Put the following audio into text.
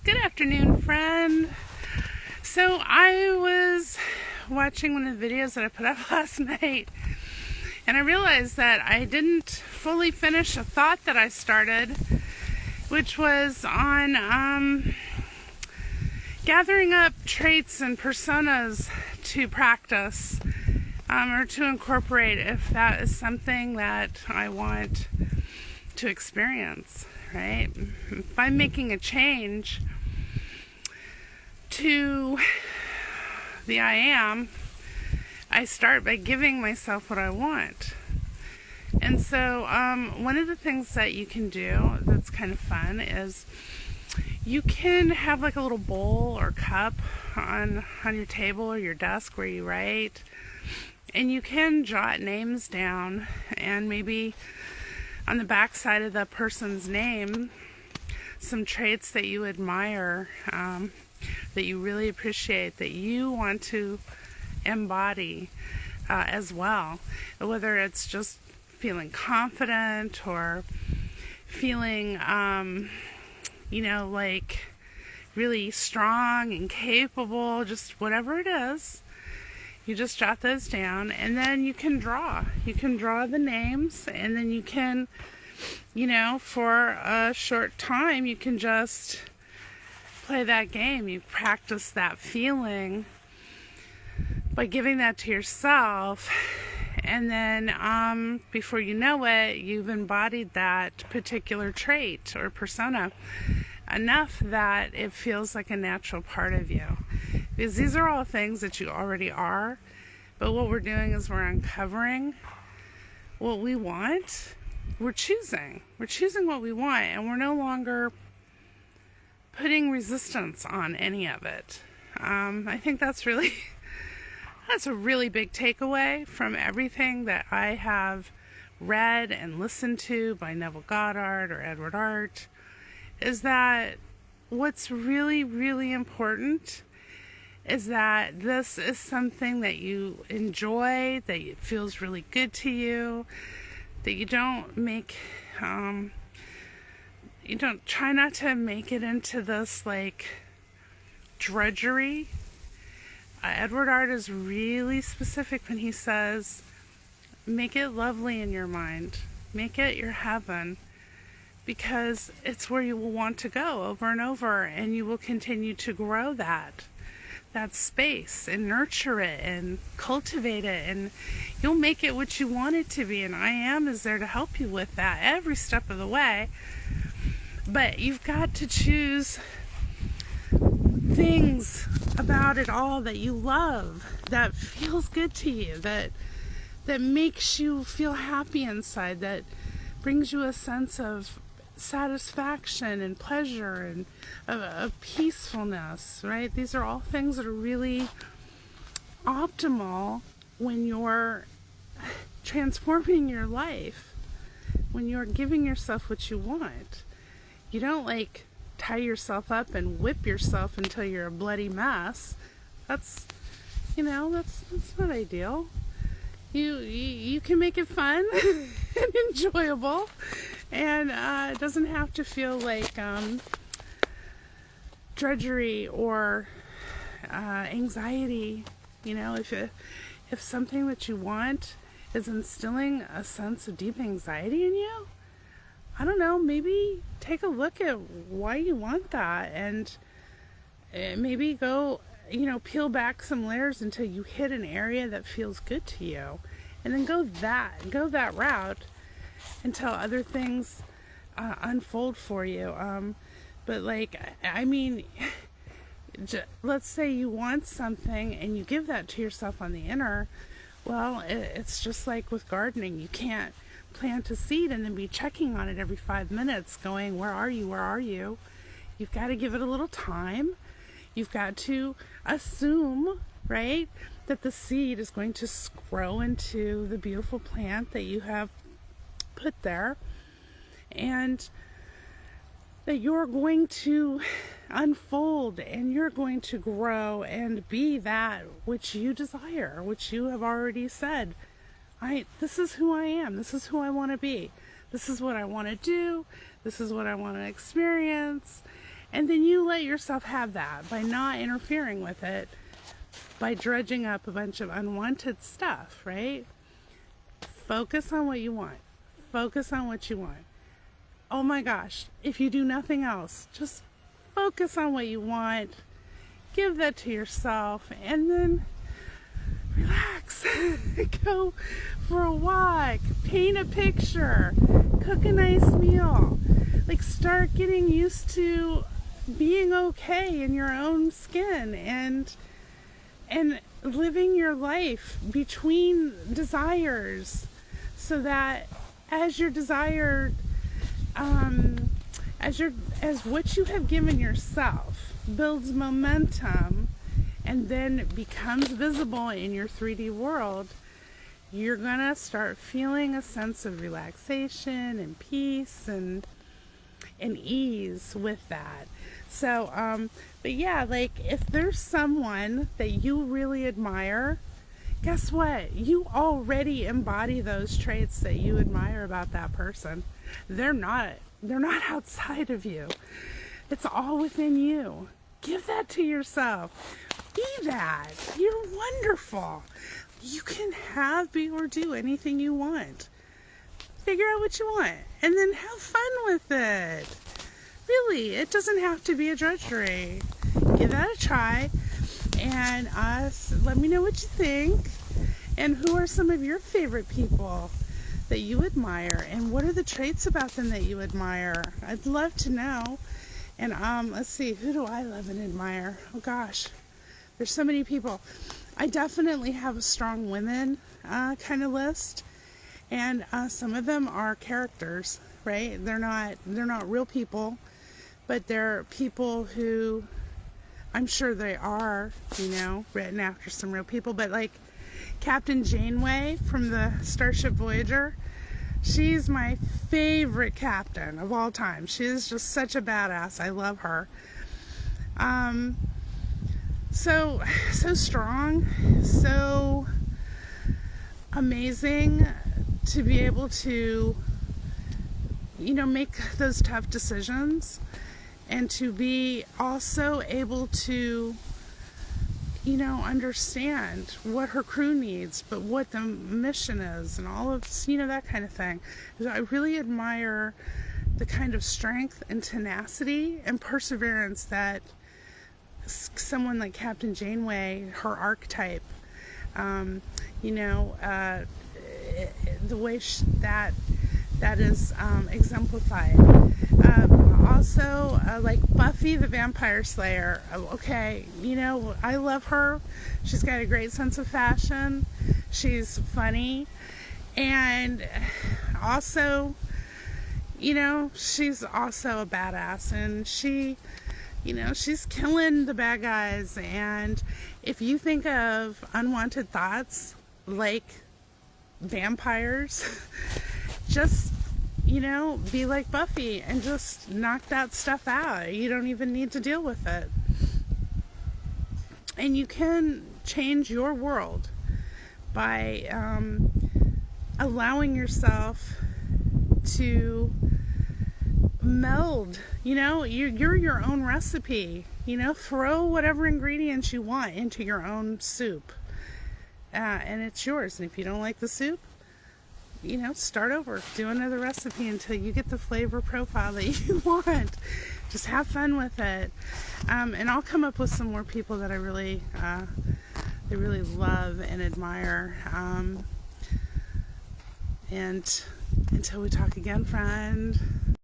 Good afternoon, friend. So I was watching one of the videos that I put up last night, and I realized that I didn't fully finish a thought that I started, which was on gathering up traits and personas to practice or to incorporate if that is something that I want to experience, right? If I'm making a change to the I am, I start by giving myself what I want. And so one of the things that you can do that's kind of fun is you can have like a little bowl or cup on your table or your desk where you write, and you can jot names down, and maybe on the back side of the person's name some traits that you admire, that you really appreciate, that you want to embody as well. Whether it's just feeling confident or feeling, like really strong and capable, just whatever it is, you just jot those down, and then you can draw. You can draw the names, and then you can, for a short time, you can just play that game. You practice that feeling by giving that to yourself, and then before you know it, you've embodied that particular trait or persona enough that it feels like a natural part of you. Because these are all things that you already are, but what we're doing is we're uncovering what we want. We're choosing what we want, and we're no longer putting resistance on any of it. I think that's a really big takeaway from everything that I have read and listened to by Neville Goddard or Edward Art, is that what's really, really important is that this is something that you enjoy, that it feels really good to you, that you don't try not to make it into this like drudgery. Edward Art is really specific when he says, make it lovely in your mind, make it your heaven, because it's where you will want to go over and over, and you will continue to grow that space and nurture it and cultivate it, and you'll make it what you want it to be. And I Am is there to help you with that every step of the way. But you've got to choose things about it all that you love, that feels good to you, that makes you feel happy inside, that brings you a sense of satisfaction and pleasure and of peacefulness, right? These are all things that are really optimal when you're transforming your life, when you're giving yourself what you want. You don't tie yourself up and whip yourself until you're a bloody mess. That's not ideal. You can make it fun and enjoyable, and it doesn't have to feel like drudgery or anxiety. If something that you want is instilling a sense of deep anxiety in you, I don't know, maybe take a look at why you want that, and maybe go, peel back some layers until you hit an area that feels good to you, and then go that route until other things unfold for you. But let's say you want something and you give that to yourself on the inner. Well, it's just like with gardening. You can't plant a seed and then be checking on it every 5 minutes going, where are you? You've got to give it a little time. You've got to assume, right, that the seed is going to grow into the beautiful plant that you have put there, and that you're going to unfold and you're going to grow and be that which you desire, which you have already said, this is who I am, this is who I want to be, this is what I want to do, this is what I want to experience. And then you let yourself have that by not interfering with it, by dredging up a bunch of unwanted stuff, right? Focus on what you want. Focus on what you want. Oh my gosh, if you do nothing else, just focus on what you want. Give that to yourself, and then relax. Go for a walk, paint a picture, cook a nice meal. Like, start getting used to being okay in your own skin, and living your life between desires, so that as your desired, as what you have given yourself builds momentum and then becomes visible in your 3D world, you're gonna start feeling a sense of relaxation and peace and ease with that. So, but yeah, like, if there's someone that you really admire, guess what? You already embody those traits that you admire about that person. They're not outside of you. It's all within you. Give that to yourself. Be that. You're wonderful. You can have, be, or do anything you want. Figure out what you want, and then have fun with it. Really, it doesn't have to be a drudgery. Give that a try, and let me know what you think, and who are some of your favorite people that you admire, and what are the traits about them that you admire? I'd love to know. And let's see, who do I love and admire? Oh gosh, there's so many people. I definitely have a strong women kind of list, and some of them are characters, right? They're not real people, but they're people who, I'm sure they are, written after some real people. But like Captain Janeway from the Starship Voyager, she's my favorite captain of all time. She is just such a badass. I love her. So strong, so amazing to be able to, make those tough decisions, and to be also able to, understand what her crew needs, but what the mission is, and all of, that kind of thing. So I really admire the kind of strength and tenacity and perseverance that someone like Captain Janeway, her archetype, the way that is exemplified. Also, like Buffy the Vampire Slayer. Okay, I love her. She's got a great sense of fashion. She's funny, and also, she's also a badass, and she's killing the bad guys. And if you think of unwanted thoughts like vampires, just, be like Buffy and just knock that stuff out. You don't even need to deal with it. And you can change your world by allowing yourself to meld. You're your own recipe. Throw whatever ingredients you want into your own soup, and it's yours. And if you don't like the soup, start over, do another recipe until you get the flavor profile that you want. Just have fun with it, and I'll come up with some more people that I really love and admire. And until we talk again, friend.